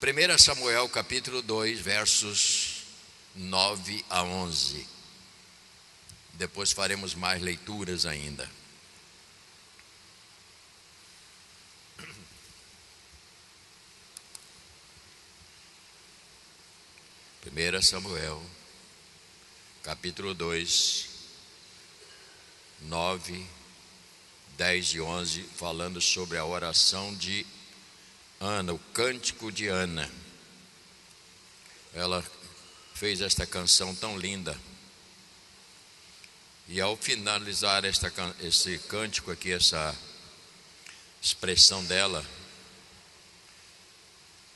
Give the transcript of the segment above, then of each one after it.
1 Samuel capítulo 2, versos 9 a 11. Depois faremos mais leituras ainda. Primeira Samuel capítulo 2, 9, 10 e 11, falando sobre a oração de Ana, o cântico de Ana. Ela fez esta canção tão linda. E ao finalizar esse cântico aqui, essa expressão dela,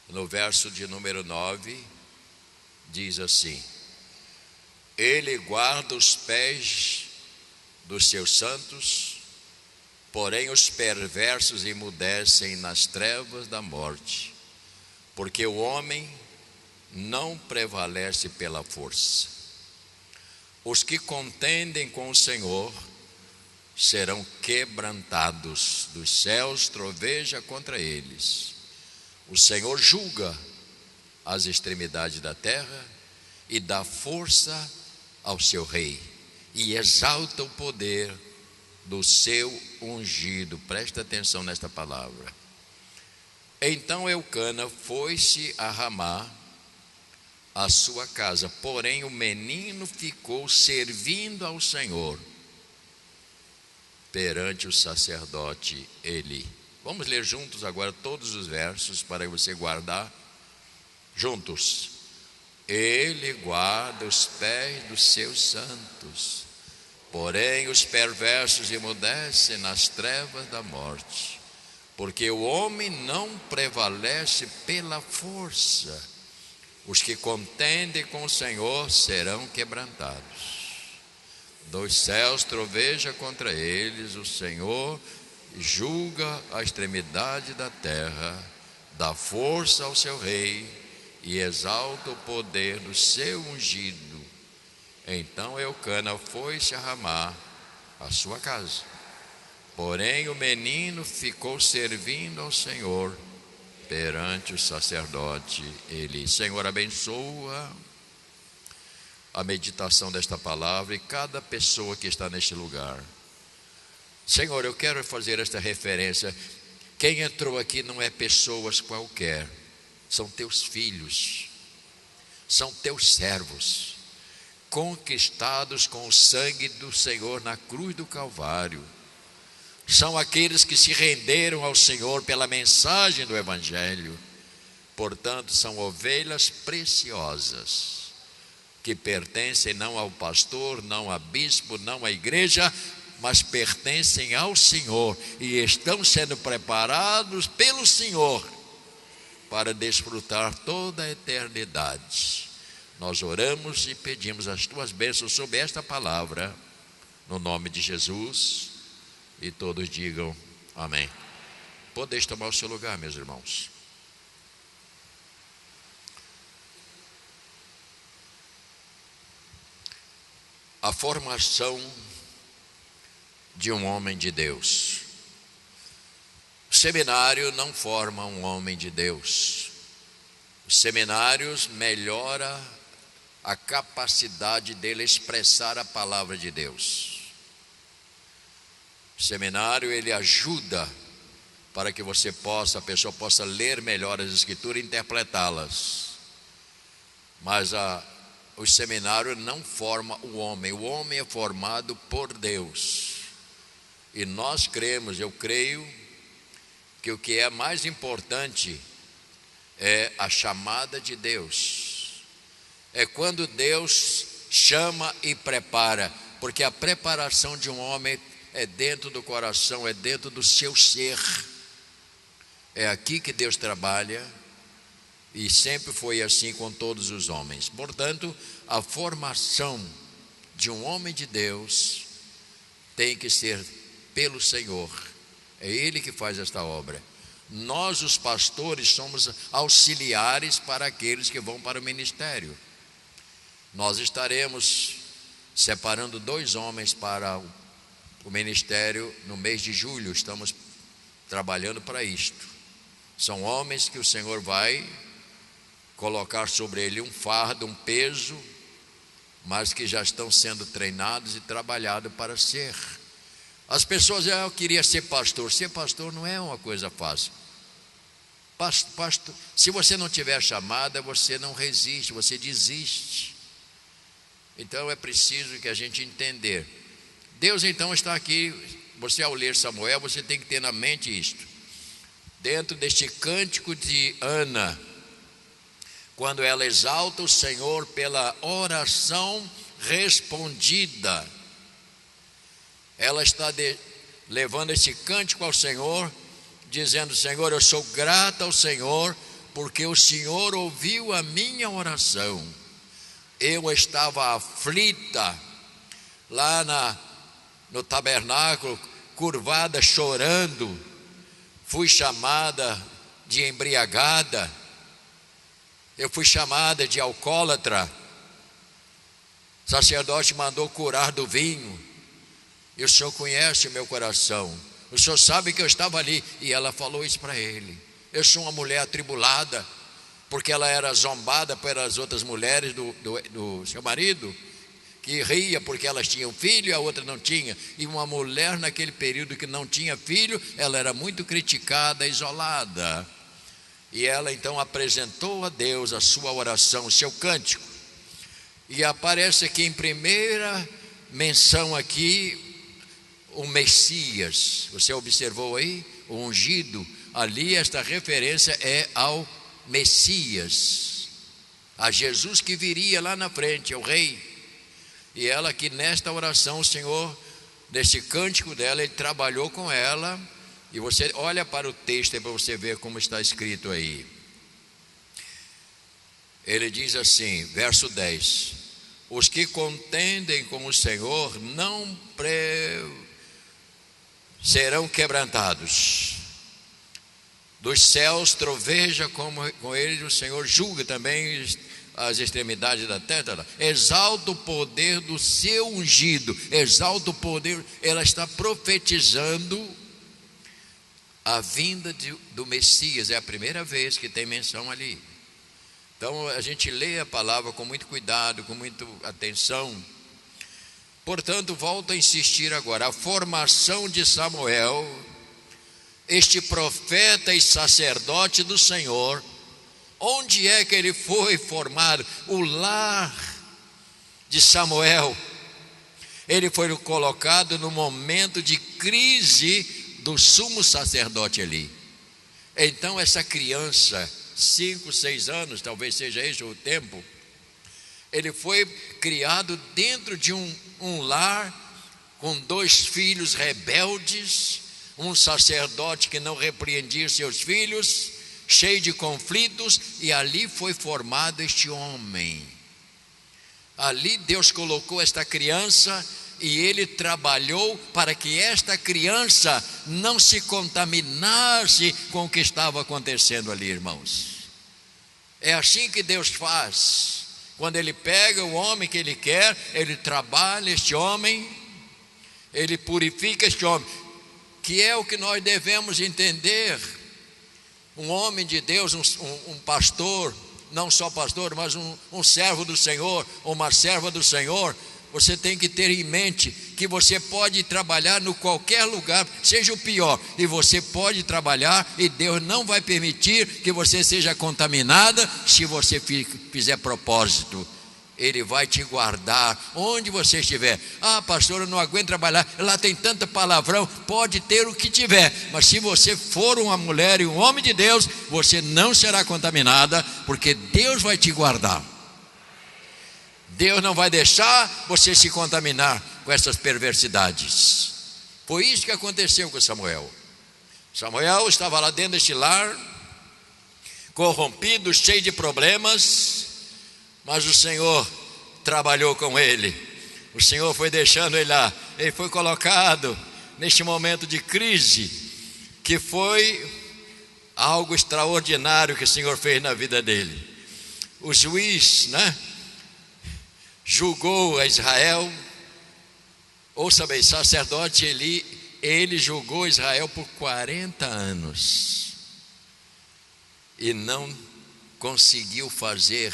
no verso de número 9, diz assim: Ele guarda os pés dos seus santos, porém os perversos emudecem nas trevas da morte, porque o homem não prevalece pela força. Os que contendem com o Senhor serão quebrantados, dos céus troveja contra eles. O Senhor julga as extremidades da terra e dá força ao seu rei, e exalta o poder do seu ungido. Presta atenção nesta palavra. Então Eucana foi-se a Ramá, a sua casa, porém o menino ficou servindo ao Senhor perante o sacerdote Eli. Vamos ler juntos agora todos os versos para você guardar juntos. Ele guarda os pés dos seus santos, porém os perversos emudecem nas trevas da morte, porque o homem não prevalece pela força. Os que contendem com o Senhor serão quebrantados. Dos céus troveja contra eles, o Senhor julga a extremidade da terra, dá força ao seu rei e exalta o poder do seu ungido. Então Eucana foi-se a Ramá, a sua casa. Porém o menino ficou servindo ao Senhor perante o sacerdote Eli. Senhor, abençoa a meditação desta palavra e cada pessoa que está neste lugar. Senhor, eu quero fazer esta referência. Quem entrou aqui não é pessoas qualquer, são teus filhos, são teus servos, conquistados com o sangue do Senhor na cruz do Calvário. São aqueles que se renderam ao Senhor pela mensagem do Evangelho. Portanto, são ovelhas preciosas, que pertencem não ao pastor, não a bispo, não à igreja, mas pertencem ao Senhor e estão sendo preparados pelo Senhor para desfrutar toda a eternidade. Nós oramos e pedimos as tuas bênçãos sobre esta palavra, no nome de Jesus. E todos digam amém. Podeis tomar o seu lugar, meus irmãos. A formação de um homem de Deus. O seminário não forma um homem de Deus. Os seminários melhoram a capacidade dele expressar a palavra de Deus. O seminário, ele ajuda para que a pessoa possa ler melhor as escrituras e interpretá-las. Mas o seminário não forma o homem é formado por Deus. E nós cremos, eu creio, que o que é mais importante é a chamada de Deus. É quando Deus chama e prepara, porque a preparação de um homem é dentro do coração, é dentro do seu ser. É aqui que Deus trabalha, e sempre foi assim com todos os homens. Portanto, a formação de um homem de Deus tem que ser pelo Senhor. É Ele que faz esta obra. Nós, os pastores, somos auxiliares para aqueles que vão para o ministério. Nós estaremos separando 2 homens para o ministério no mês de julho. Estamos trabalhando para isto. São homens que o Senhor vai colocar sobre ele um fardo, um peso, mas que já estão sendo treinados e trabalhados para ser. As pessoas dizem: eu queria ser pastor. Ser pastor não é uma coisa fácil. Pastor, se você não tiver chamada, você não resiste, você desiste. Então é preciso que a gente entender. Deus então está aqui. Você, ao ler Samuel, você tem que ter na mente isto. Dentro deste cântico de Ana, quando ela exalta o Senhor pela oração respondida, ela está levando esse cântico ao Senhor, dizendo: Senhor, eu sou grata ao Senhor, porque o Senhor ouviu a minha oração. Eu estava aflita lá no tabernáculo, curvada, chorando. Fui chamada de embriagada, eu fui chamada de alcoólatra. O sacerdote mandou curar do vinho, e o Senhor conhece o meu coração, o Senhor sabe que eu estava ali. E ela falou isso para ele: eu sou uma mulher atribulada, porque ela era zombada pelas outras mulheres do seu marido, que ria porque elas tinham filho e a outra não tinha. E uma mulher naquele período que não tinha filho, ela era muito criticada, isolada. E ela então apresentou a Deus a sua oração, o seu cântico. E aparece aqui em primeira menção aqui o Messias. Você observou aí? O ungido. Ali esta referência é ao Messias, a Jesus que viria lá na frente, ao rei. E ela que nesta oração, o Senhor, nesse cântico dela, Ele trabalhou com ela. E você olha para o texto para você ver como está escrito aí. Ele diz assim, verso 10: os que contendem com o Senhor não serão quebrantados. Dos céus troveja com ele, o Senhor julga também as extremidades da terra. Exalta o poder do seu ungido, exalta o poder. Ela está profetizando a vinda do Messias. É a primeira vez que tem menção ali. Então a gente lê a palavra com muito cuidado, com muita atenção. Portanto, volto a insistir agora: a formação de Samuel, este profeta e sacerdote do Senhor, onde é que ele foi formado? O lar de Samuel. Ele foi colocado no momento de crise do sumo sacerdote ali. Então essa criança, 5, 6 anos, talvez seja esse o tempo, ele foi criado dentro de um lar com 2 filhos rebeldes, um sacerdote que não repreendia seus filhos, cheio de conflitos, e ali foi formado este homem. Ali Deus colocou esta criança e Ele trabalhou para que esta criança não se contaminasse com o que estava acontecendo ali, irmãos. É assim que Deus faz. Quando Ele pega o homem que Ele quer, Ele trabalha este homem, Ele purifica este homem, que é o que nós devemos entender. Um homem de Deus, um pastor, não só pastor, mas um servo do Senhor, ou uma serva do Senhor, você tem que ter em mente que você pode trabalhar no qualquer lugar, seja o pior, e você pode trabalhar, e Deus não vai permitir que você seja contaminada se você fizer propósito. Ele vai te guardar onde você estiver. Ah, pastor, eu não aguento trabalhar, lá tem tanta palavrão. Pode ter o que tiver, mas se você for uma mulher e um homem de Deus, você não será contaminada, porque Deus vai te guardar. Deus não vai deixar você se contaminar com essas perversidades. Foi isso que aconteceu com Samuel. Samuel estava lá dentro deste lar, corrompido, cheio de problemas, mas o Senhor trabalhou com ele. O Senhor foi deixando ele lá. Ele foi colocado neste momento de crise, que foi algo extraordinário que o Senhor fez na vida dele. O juiz, julgou a Israel. Ouça bem, sacerdote ele julgou Israel por 40 anos e não conseguiu fazer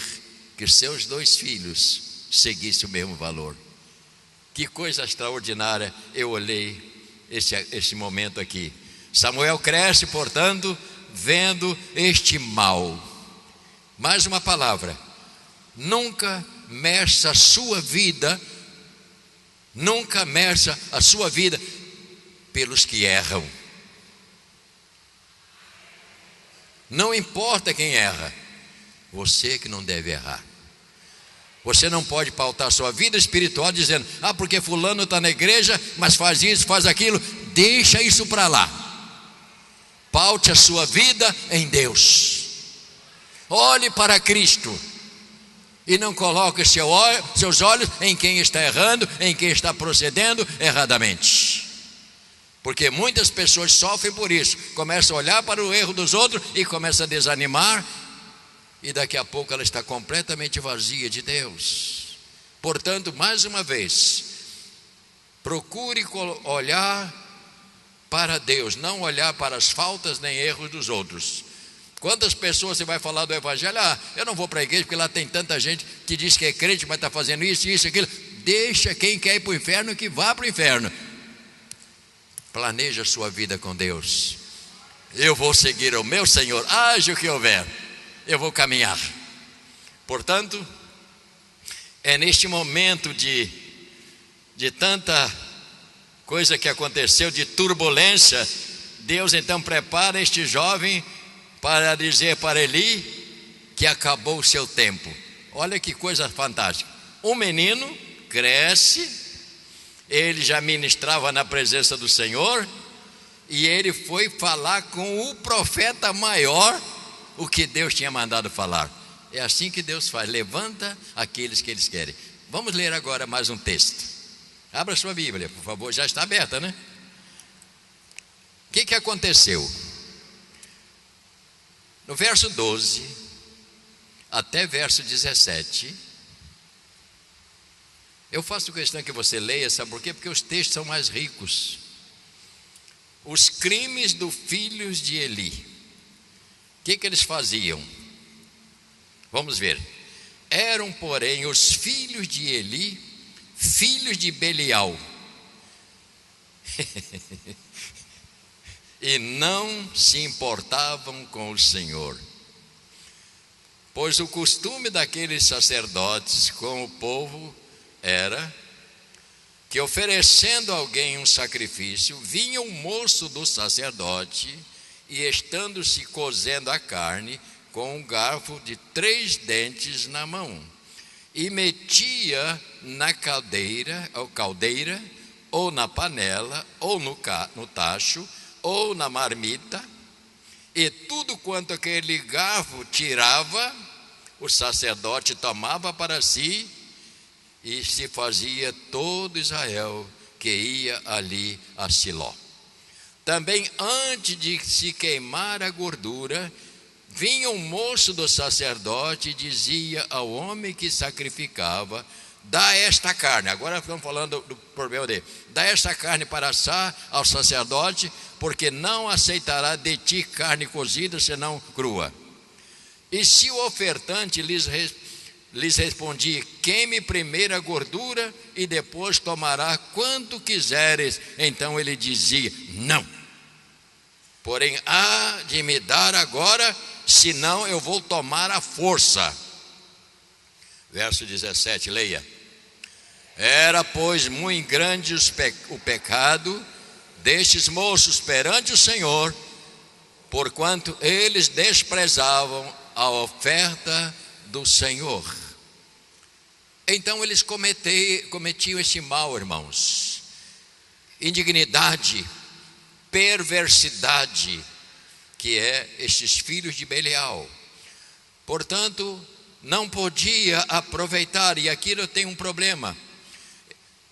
que seus 2 filhos seguissem o mesmo valor. Que coisa extraordinária. Eu olhei esse momento aqui. Samuel cresce, portanto, vendo este mal. Mais uma palavra: nunca meça a sua vida, nunca meça a sua vida pelos que erram. Não importa quem erra, você que não deve errar. Você não pode pautar sua vida espiritual dizendo: porque fulano está na igreja, mas faz isso, faz aquilo. Deixa isso para lá. Paute a sua vida em Deus. Olhe para Cristo e não coloque seus olhos em quem está errando, em quem está procedendo erradamente. Porque muitas pessoas sofrem por isso. Começam a olhar para o erro dos outros e começam a desanimar, e daqui a pouco ela está completamente vazia de Deus. Portanto, mais uma vez, procure olhar para Deus, não olhar para as faltas nem erros dos outros. Quantas pessoas você vai falar do evangelho? Eu não vou para a igreja porque lá tem tanta gente que diz que é crente, mas está fazendo isso, aquilo. Deixa quem quer ir para o inferno que vá para o inferno. Planeja a sua vida com Deus. Eu vou seguir o meu Senhor, haja o que houver, eu vou caminhar. Portanto, é neste momento de tanta coisa que aconteceu, de turbulência, Deus então prepara este jovem para dizer para Eli que acabou o seu tempo. Olha que coisa fantástica. Um menino cresce, ele já ministrava na presença do Senhor, e ele foi falar com o profeta maior o que Deus tinha mandado falar. É assim que Deus faz, levanta aqueles que eles querem. Vamos ler agora mais um texto. Abra sua Bíblia, por favor. Já está aberta, né? O que aconteceu? No verso 12 até verso 17, eu faço questão que você leia, sabe por quê? Porque os textos são mais ricos. Os crimes dos filhos de Eli. O que eles faziam? Vamos ver. Eram, porém, os filhos de Eli, filhos de Belial, e não se importavam com o Senhor. Pois o costume daqueles sacerdotes com o povo era que, oferecendo a alguém um sacrifício, vinha um moço do sacerdote e, estando-se cozendo a carne, com um garfo de 3 dentes na mão, e metia na caldeira, ou na panela, ou no tacho, ou na marmita, e tudo quanto aquele garfo tirava, o sacerdote tomava para si, e se fazia todo Israel que ia ali a Siló. Também, antes de se queimar a gordura, vinha um moço do sacerdote e dizia ao homem que sacrificava: dá esta carne. Agora estamos falando do problema dele. Dá esta carne para assar ao sacerdote, porque não aceitará de ti carne cozida, senão crua. E se o ofertante lhes respondia: queime primeiro a gordura e depois tomará quanto quiseres, então ele dizia: não, porém há de me dar agora, senão eu vou tomar à força. Verso 17, leia. Era, pois, muito grande o pecado destes moços perante o Senhor, porquanto eles desprezavam a oferta do Senhor. Então eles cometiam esse mal, irmãos. Indignidade, perversidade, que é estes filhos de Belial. Portanto, não podia aproveitar, e aqui eu tenho um problema.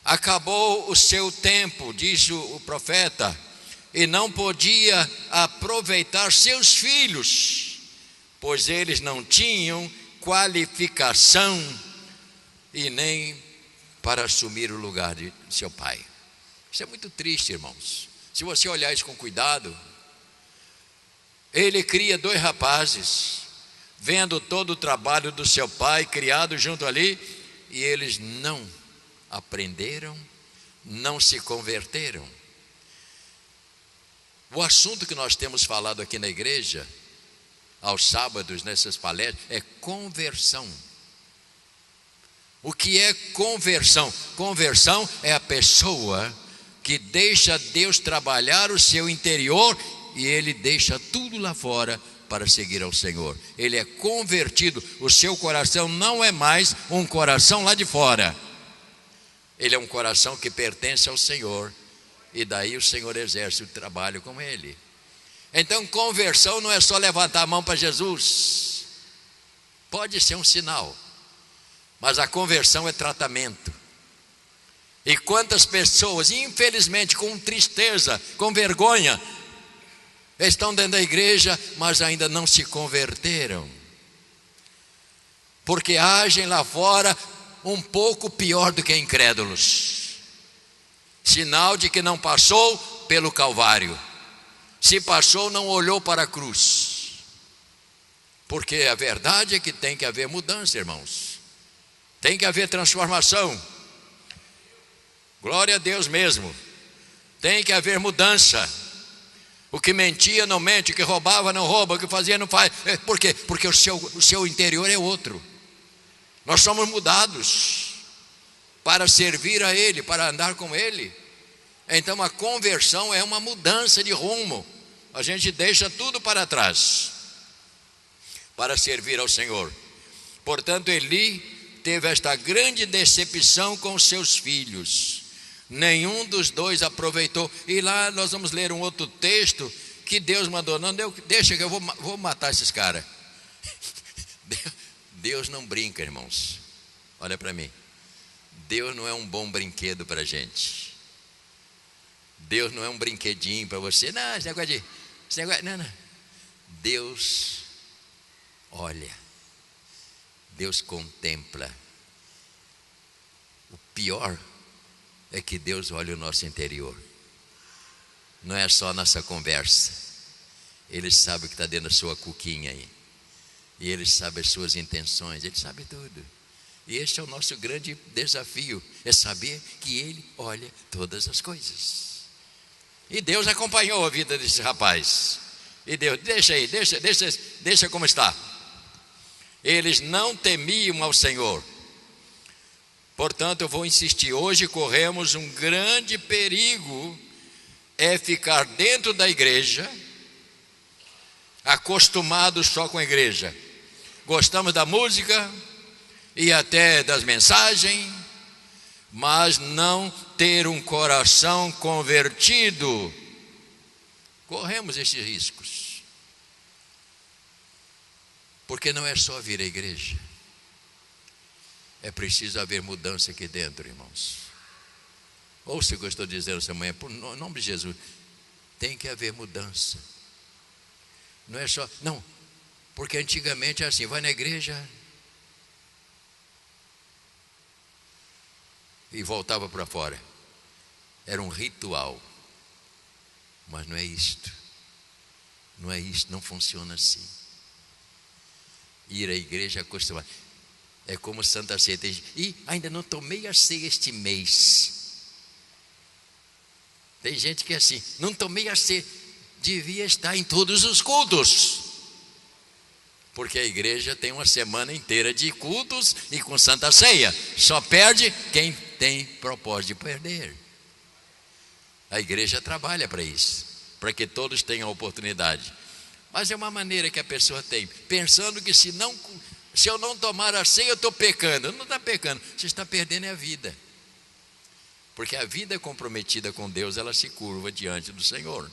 Acabou o seu tempo, diz o profeta, e não podia aproveitar seus filhos, pois eles não tinham qualificação e nem para assumir o lugar de seu pai. Isso é muito triste, irmãos. Se você olhar isso com cuidado, ele cria 2 rapazes, vendo todo o trabalho do seu pai criado junto ali, e eles não aprenderam, não se converteram. O assunto que nós temos falado aqui na igreja, aos sábados, nessas palestras, é conversão. O que é conversão? Conversão é a pessoa que deixa Deus trabalhar o seu interior e ele deixa tudo lá fora para seguir ao Senhor. Ele é convertido, o seu coração não é mais um coração lá de fora. Ele é um coração que pertence ao Senhor, e daí o Senhor exerce o trabalho com ele. Então, conversão não é só levantar a mão para Jesus. Pode ser um sinal, mas a conversão é tratamento. E quantas pessoas, infelizmente, com tristeza, com vergonha, estão dentro da igreja, mas ainda não se converteram, porque agem lá fora um pouco pior do que incrédulos. Sinal de que não passou pelo Calvário. Se passou, não olhou para a cruz. Porque a verdade é que tem que haver mudança, irmãos. Tem que haver transformação. Glória a Deus mesmo. Tem que haver mudança. O que mentia não mente, o que roubava não rouba, o que fazia não faz. Por quê? Porque o seu interior é outro. Nós somos mudados para servir a Ele, para andar com Ele. Então a conversão é uma mudança de rumo. A gente deixa tudo para trás para servir ao Senhor. Portanto, Eli teve esta grande decepção com seus filhos. Nenhum dos dois aproveitou. E lá nós vamos ler um outro texto que Deus mandou: não, deixa que eu vou matar esses caras. Deus não brinca, irmãos. Olha para mim. Deus não é um bom brinquedo para a gente. Deus não é um brinquedinho para você. Não, esse negócio não. Deus olha. Deus contempla. O pior é que Deus olha o nosso interior. Não é só a nossa conversa. Ele sabe o que está dentro da sua cuquinha aí. E Ele sabe as suas intenções. Ele sabe tudo. E este é o nosso grande desafio, é saber que Ele olha todas as coisas. E Deus acompanhou a vida desse rapaz. E Deus, deixa como está. Eles não temiam ao Senhor. Portanto, eu vou insistir. Hoje corremos um grande perigo, é ficar dentro da igreja, acostumados só com a igreja. Gostamos da música e até das mensagens, mas não ter um coração convertido. Corremos esses riscos, porque não é só vir à igreja, é preciso haver mudança aqui dentro, irmãos. Ouça o que eu estou dizendo essa manhã, por nome de Jesus, tem que haver mudança. Não é só, não, porque antigamente era assim, vai na igreja e voltava para fora. Era um ritual. Mas não é isto. Não é isto, não funciona assim. Ir à igreja acostumar. É como Santa Ceia. E ainda não tomei a ceia este mês. Tem gente que é assim, não tomei a ceia. Devia estar em todos os cultos. Porque a igreja tem uma semana inteira de cultos e com Santa Ceia. Só perde quem tem propósito de perder. A igreja trabalha para isso, para que todos tenham a oportunidade. Mas é uma maneira que a pessoa tem, pensando que se eu não tomar a ceia, eu estou pecando. Não está pecando, você está perdendo a vida. Porque a vida comprometida com Deus, ela se curva diante do Senhor.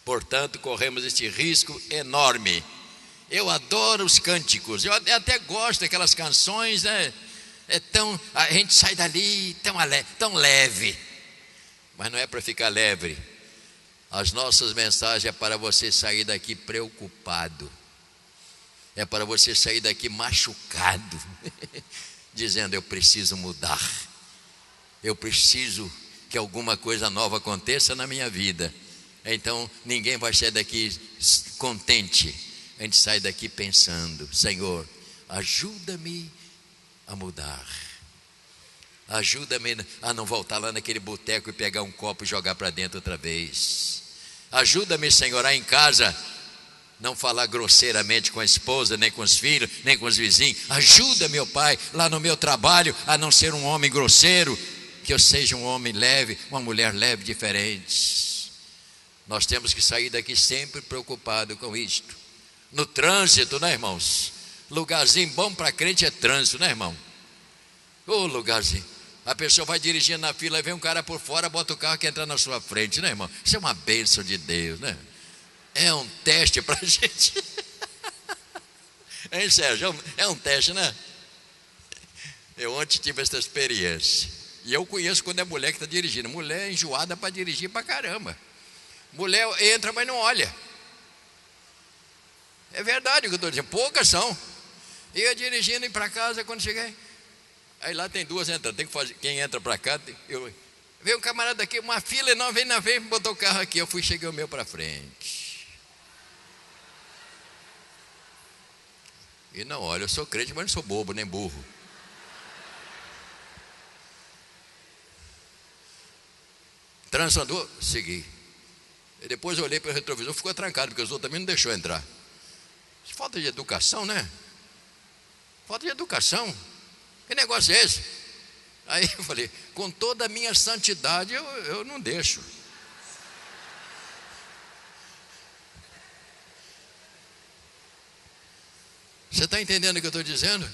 Portanto, corremos este risco enorme. Eu adoro os cânticos, eu até gosto daquelas canções, né? A gente sai dali tão leve. Mas não é para ficar leve. As nossas mensagens é para você sair daqui preocupado. É para você sair daqui machucado, dizendo: eu preciso mudar. Eu preciso que alguma coisa nova aconteça na minha vida. Então ninguém vai sair daqui contente, a gente sai daqui pensando: Senhor, ajuda-me a mudar. Ajuda-me a não voltar lá naquele boteco e pegar um copo e jogar para dentro outra vez. Ajuda-me, Senhor, a em casa não falar grosseiramente com a esposa, nem com os filhos, nem com os vizinhos. Ajuda, meu Pai, lá no meu trabalho, a não ser um homem grosseiro, que eu seja um homem leve, uma mulher leve, diferente. Nós temos que sair daqui sempre preocupado com isto. No trânsito, né, irmãos? Lugarzinho bom para crente é trânsito, né, irmão? Ô, lugarzinho. A pessoa vai dirigindo na fila e vem um cara por fora, bota o carro que entra na sua frente, né, irmão? Isso é uma bênção de Deus, né? É um teste para a gente. Hein, Sérgio? É um teste, né? Eu ontem tive essa experiência. E eu conheço quando é mulher que está dirigindo. Mulher é enjoada para dirigir para caramba. Mulher entra, mas não olha. É verdade o que eu estou dizendo. Poucas são. E eu dirigindo para casa, quando cheguei, aí lá tem duas entrando. Tem que fazer. Quem entra para cá, veio um camarada aqui, uma fila enorme, vem na frente, botou o carro aqui. Eu fui, cheguei o meu para frente. E não, olha, eu sou crente, mas não sou bobo, nem burro. Transandou, segui. E depois eu olhei para o retrovisor, ficou trancado, porque os outros também não deixou entrar. Falta de educação, né? Falta de educação. Que negócio é esse? Aí eu falei: com toda a minha santidade, eu não deixo. Você está entendendo o que eu estou dizendo?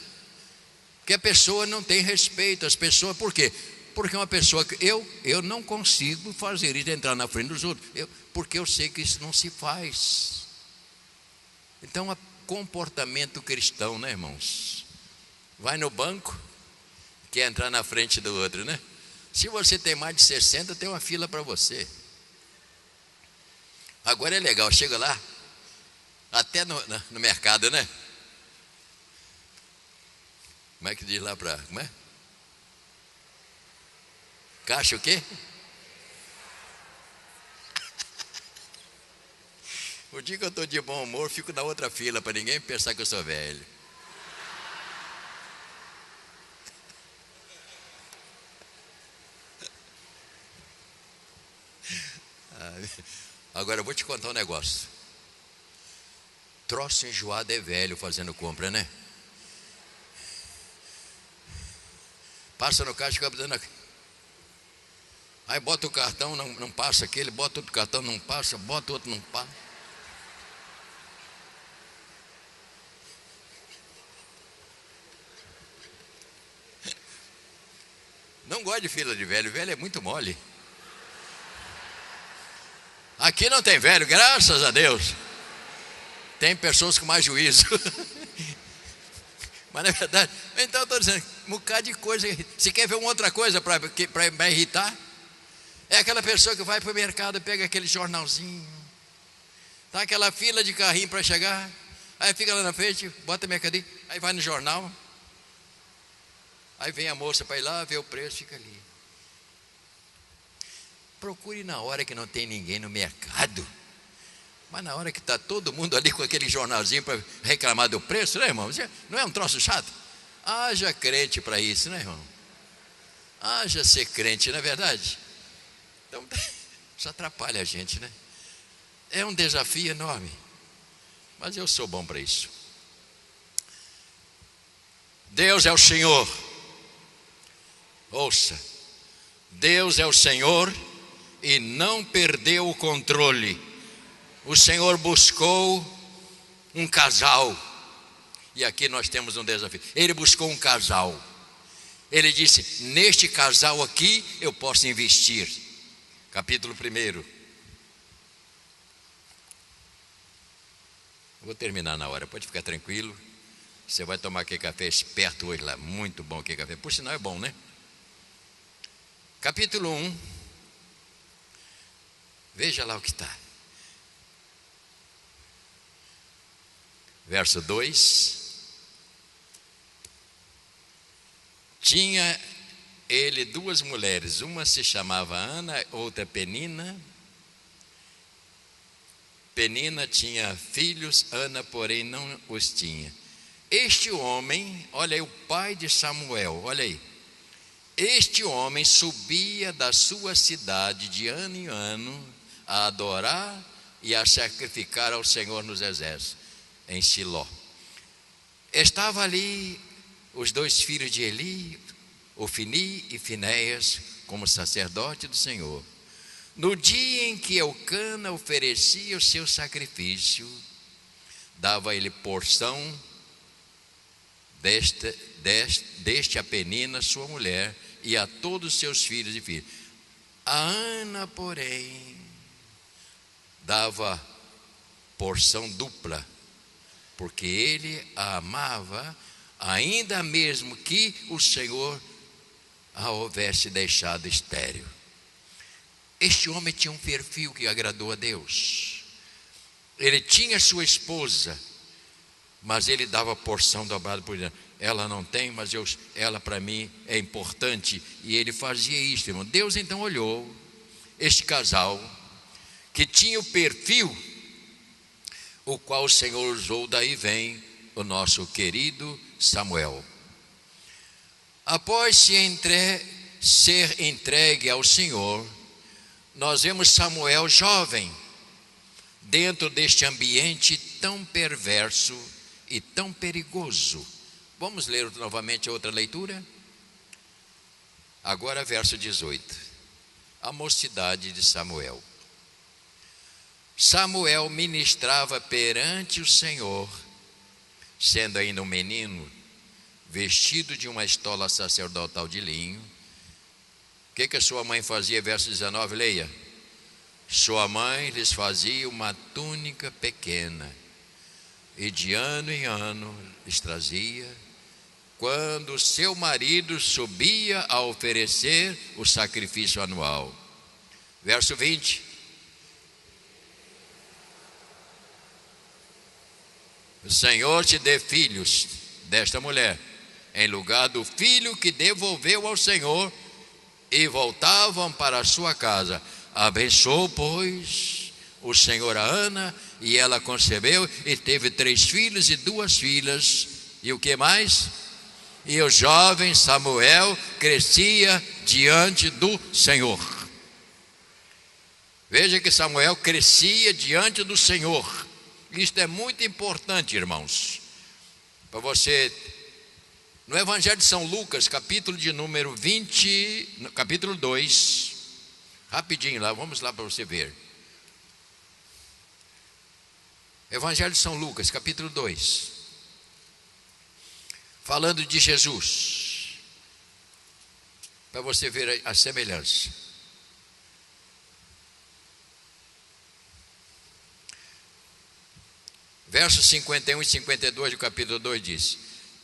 Que a pessoa não tem respeito. As pessoas, por quê? Porque uma pessoa que eu não consigo fazer isso, entrar na frente dos outros, porque eu sei que isso não se faz. Então, comportamento cristão, né, irmãos? Vai no banco, quer entrar na frente do outro, né? Se você tem mais de 60, tem uma fila para você. Agora é legal, chega lá, até no mercado, né? Como é que diz lá para... Como é? Caixa o quê? O dia que eu estou de bom humor, fico na outra fila para ninguém pensar que eu sou velho. Agora eu vou te contar um negócio. Troço enjoado é velho fazendo compra, né? Passa no caixa e fica dando aqui. Aí bota o cartão, não passa aquele, bota outro cartão, não passa, bota outro, não passa. Não gosto de fila de velho, velho é muito mole. Aqui não tem velho, graças a Deus. Tem pessoas com mais juízo. Mas na verdade, então eu estou dizendo, um bocado de coisa. Se quer ver uma outra coisa para irritar, é aquela pessoa que vai para o mercado e pega aquele jornalzinho. Tá aquela fila de carrinho para chegar. Aí fica lá na frente, bota a mercadoria, aí vai no jornal. Aí vem a moça para ir lá, vê o preço, fica ali. Procure na hora que não tem ninguém no mercado. Mas na hora que está todo mundo ali com aquele jornalzinho para reclamar do preço, né, irmão? Não é um troço chato? Haja crente para isso, né, irmão? Haja ser crente, não é verdade? Então, isso atrapalha a gente, né? É um desafio enorme. Mas eu sou bom para isso. Deus é o Senhor. Ouça. Deus é o Senhor e não perdeu o controle. O Senhor buscou um casal. E aqui nós temos um desafio. Ele buscou um casal. Ele disse: neste casal aqui eu posso investir. Capítulo 1. Vou terminar na hora, pode ficar tranquilo. Você vai tomar aquele café esperto hoje lá. Muito bom aquele café. Por sinal é bom, né? Capítulo 1. Veja lá o que está. Verso 2. Tinha ele duas mulheres, uma se chamava Ana, outra Penina. Penina tinha filhos, Ana, porém, não os tinha. Este homem, olha aí, o pai de Samuel, olha aí. Este homem subia da sua cidade de ano em ano a adorar e a sacrificar ao Senhor nos exércitos, em Siló. Estava ali os dois filhos de Eli, Ofni e Finéias, como sacerdote do Senhor. No dia em que Eucana oferecia o seu sacrifício, dava ele porção deste a Penina, sua mulher, e a todos os seus filhos e filhas. A Ana, porém, dava porção dupla, porque ele a amava, ainda mesmo que o Senhor a houvesse deixado estéril. Este homem tinha um perfil que agradou a Deus. Ele tinha sua esposa, mas ele dava porção dobrada por ela. Ela não tem, mas ela para mim é importante. E ele fazia isso, irmão. Deus então olhou este casal, que tinha o perfil, o qual o Senhor usou. Daí vem o nosso querido Samuel. Após ser entregue ao Senhor, nós vemos Samuel jovem, dentro deste ambiente tão perverso e tão perigoso. Vamos ler novamente a outra leitura? Agora verso 18. A mocidade de Samuel. Samuel ministrava perante o Senhor, sendo ainda um menino, vestido de uma estola sacerdotal de linho. O que a sua mãe fazia? Verso 19, leia. Sua mãe lhes fazia uma túnica pequena, e de ano em ano lhes trazia, quando seu marido subia a oferecer o sacrifício anual. Verso 20. O Senhor te dê filhos desta mulher, em lugar do filho que devolveu ao Senhor, e voltavam para a sua casa. Abençoou, pois, o Senhor a Ana, e ela concebeu e teve 3 filhos e 2 filhas. E o que mais? E o jovem Samuel crescia diante do Senhor. Veja que Samuel crescia diante do Senhor. Isto é muito importante, irmãos, para você. No Evangelho de São Lucas, capítulo de número 20, capítulo 2, rapidinho lá, vamos lá para você ver. Evangelho de São Lucas, capítulo 2, falando de Jesus, para você ver a semelhança. Versos 51 e 52 do capítulo 2 diz: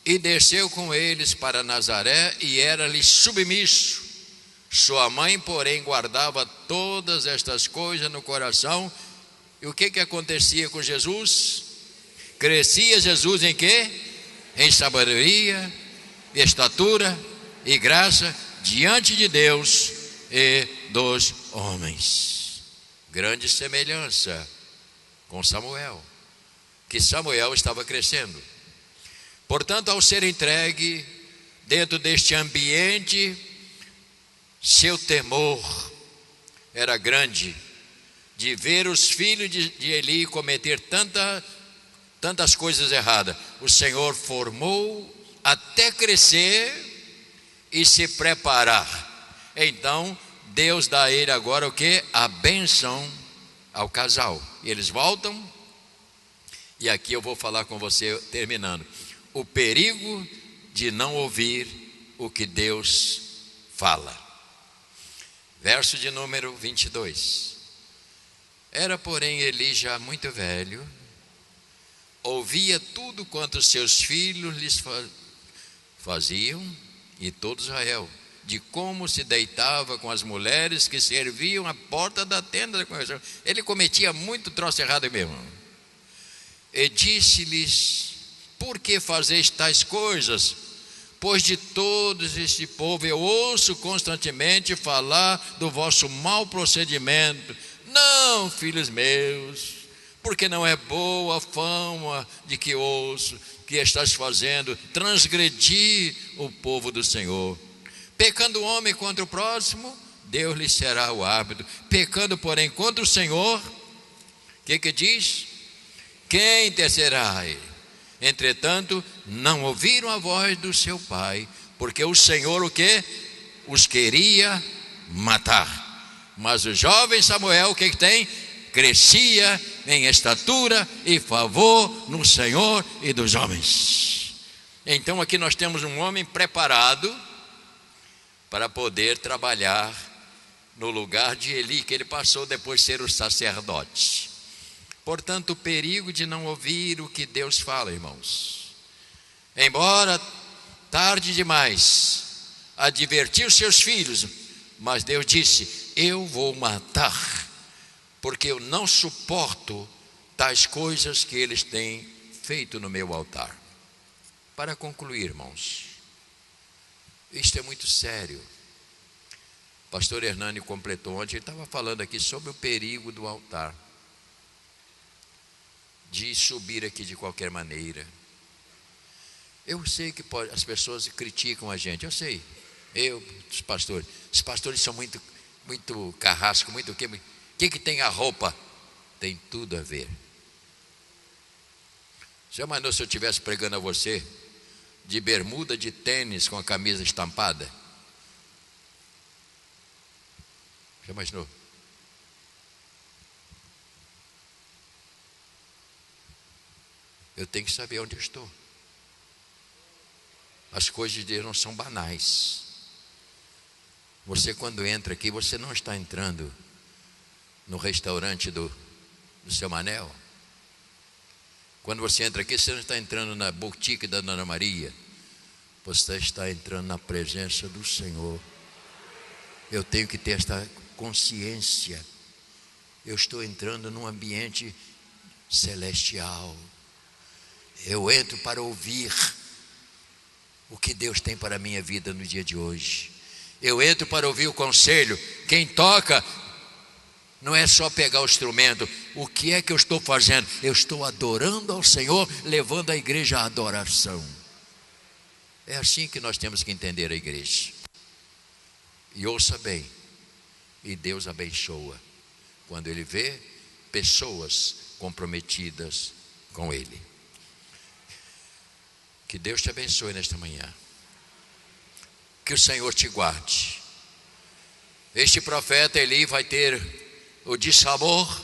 E desceu com eles para Nazaré, e era-lhe submisso. Sua mãe, porém, guardava todas estas coisas no coração. E o que acontecia com Jesus? Crescia Jesus em quê? Em sabedoria, estatura e graça diante de Deus e dos homens. Grande semelhança com Samuel, que Samuel estava crescendo. Portanto, ao ser entregue dentro deste ambiente, seu temor era grande de ver os filhos de Eli cometer tantas coisas erradas. O Senhor formou até crescer e se preparar. Então, Deus dá a ele agora o que? A bênção ao casal. E eles voltam, e aqui eu vou falar com você, terminando. O perigo de não ouvir o que Deus fala. Verso de número 22. Era, porém, Eli já muito velho, ouvia tudo quanto seus filhos lhes faziam, e todo Israel, de como se deitava com as mulheres que serviam à porta da tenda da congregação. Ele cometia muito troço errado mesmo. E disse-lhes: Por que fazeis tais coisas? Pois de todos este povo eu ouço constantemente falar do vosso mau procedimento. Não, filhos meus, porque não é boa a fama de que ouço, que estás fazendo transgredir o povo do Senhor. Pecando o homem contra o próximo, Deus lhe será o árbitro. Pecando, porém, contra o Senhor, o que diz? Quem intercederá a ele? Entretanto, não ouviram a voz do seu pai, porque o Senhor o que? Os queria matar. Mas o jovem Samuel, o que tem? Crescia em estatura e favor no Senhor e dos homens. Então aqui nós temos um homem preparado para poder trabalhar no lugar de Eli, que ele passou depois de ser o sacerdote. Portanto, o perigo de não ouvir o que Deus fala, irmãos. Embora tarde demais advertir os seus filhos, mas Deus disse: eu vou matar, porque eu não suporto tais coisas que eles têm feito no meu altar. Para concluir, irmãos, isto é muito sério. O pastor Hernani completou ontem, ele estava falando aqui sobre o perigo do altar, de subir aqui de qualquer maneira. Eu sei que as pessoas criticam a gente, eu sei, os pastores são muito carrasco, muito o que tem a roupa? Tem tudo a ver. Já imaginou se eu estivesse pregando a você de bermuda de tênis com a camisa estampada? Já imaginou? Eu tenho que saber onde eu estou. As coisas de Deus não são banais. Você, quando entra aqui, você não está entrando no restaurante do seu Manel. Quando você entra aqui, você não está entrando na boutique da Dona Maria. Você está entrando na presença do Senhor. Eu tenho que ter esta consciência. Eu estou entrando num ambiente celestial. Eu entro para ouvir o que Deus tem para a minha vida no dia de hoje. Eu entro para ouvir o conselho. Quem toca não é só pegar o instrumento. O que é que eu estou fazendo? Eu estou adorando ao Senhor, levando a igreja à adoração. É assim que nós temos que entender a igreja. E ouça bem, e Deus abençoa quando Ele vê pessoas comprometidas com Ele. Que Deus te abençoe nesta manhã. Que o Senhor te guarde. Este profeta Eli vai ter o dissabor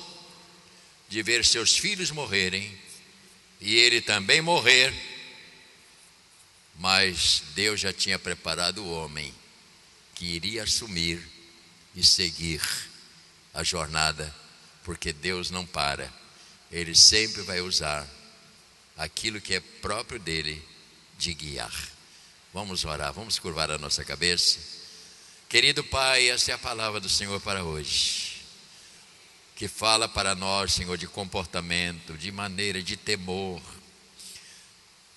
de ver seus filhos morrerem e ele também morrer, mas Deus já tinha preparado o homem que iria assumir e seguir a jornada, porque Deus não para, Ele sempre vai usar aquilo que é próprio dele de guiar. Vamos orar, vamos curvar a nossa cabeça. Querido Pai, essa é a palavra do Senhor para hoje, que fala para nós, Senhor, de comportamento, de maneira, de temor,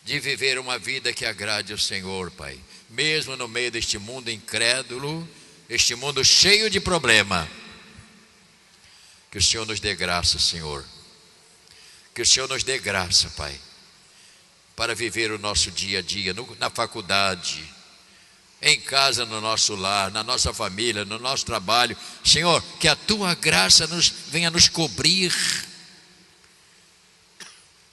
de viver uma vida que agrade ao Senhor, Pai, mesmo no meio deste mundo incrédulo, este mundo cheio de problema. Que o Senhor nos dê graça, Senhor, que o Senhor nos dê graça, Pai, para viver o nosso dia a dia, na faculdade, em casa, no nosso lar, na nossa família, no nosso trabalho. Senhor, que a Tua graça venha nos cobrir,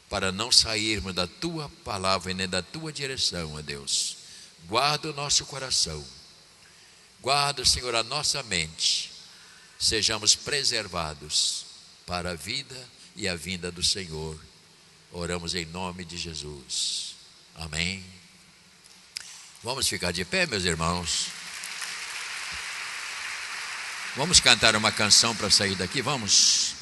para não sairmos da Tua palavra e nem da Tua direção, ó Deus. Guarda o nosso coração, guarda, Senhor, a nossa mente, sejamos preservados para a vida e a vinda do Senhor. Oramos em nome de Jesus, amém. Vamos ficar de pé, meus irmãos. Vamos cantar uma canção para sair daqui, vamos.